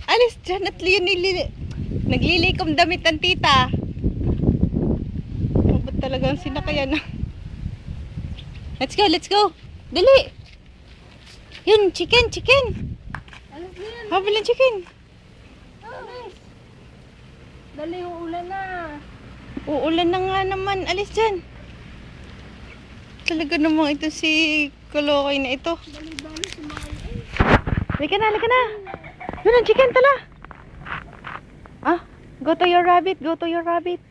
Alis dyan at naglilikom damit ang tita. Ba't talagang sinakayan na? Let's go, let's go. Dali. Yun, chicken, chicken. Habol ng chicken. Dali, uulan na. Uulan na nga naman. Alis dyan. Talaga namang ito si Kolokoy na ito. Dali, sumakay. Halika na, halika na. Yun ang chicken tala. Ah, go to your rabbit, go to your rabbit.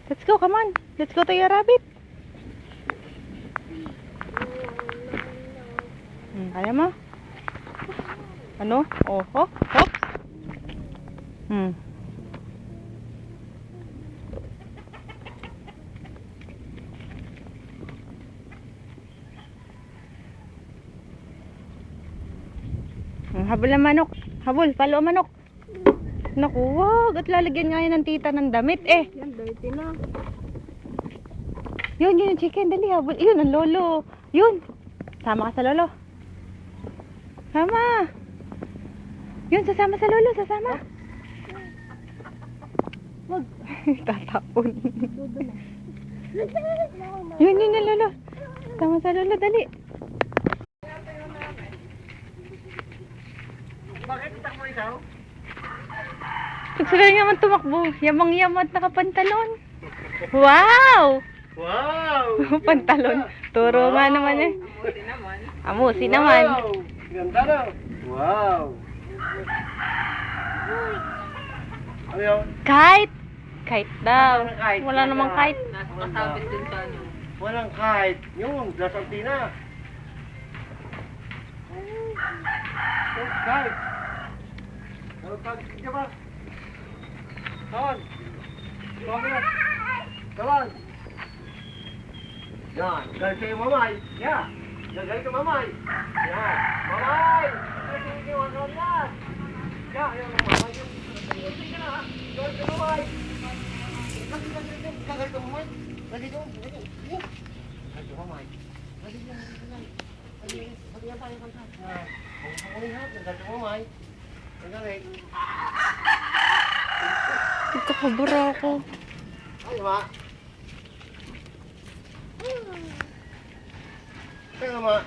Let's go, come on. Let's go to your rabbit. Kaya mo? Ano? Oh, hop, hop. Habol ng manok. Habol, palo ang manok. Naku, wag. At lalagyan nga yan ng tita ng damit eh. Yan, dirty na. Yun, yun yung chicken. Dali, habol. Yun, ang lolo. Yun. Sama ka sa lolo. Sama. Yun, sasama sa lolo. Sasama. Wag. Tatapon. Dudo na. Yun, yun yung lolo. Sama sa lolo. Dali. Bakit itak mo ikaw? Pagsagali naman tumakbo. Yamang-yaman at nakapantalon. Wow! Wow! Pantalon. Turo nga naman eh. Amusi naman. Wow! Ganda na. Wow! Ano yun? Kite. Kite daw. Walang kite. Wala namang kite. Nakasabit din sa ano. Walang kite. Yung Glasantina. Yung kite. Ano tag? Sige ba? Kawan. Kawan. Kawan. Yan. Galing kayo mamay. Yeah. Galing ka mamay. Yan. Mamay! Galing kayo mamay yan. Yeah. Yan. Mamay. Sige na ha. Galing ka mamay. Galing ka mamay. Galing ka mamay. Galing ka mamay. Galing ka mamay. Galing ka mamay. Galing ka mamay. Nagkakabura ako. Ay, ma. Kaya ma.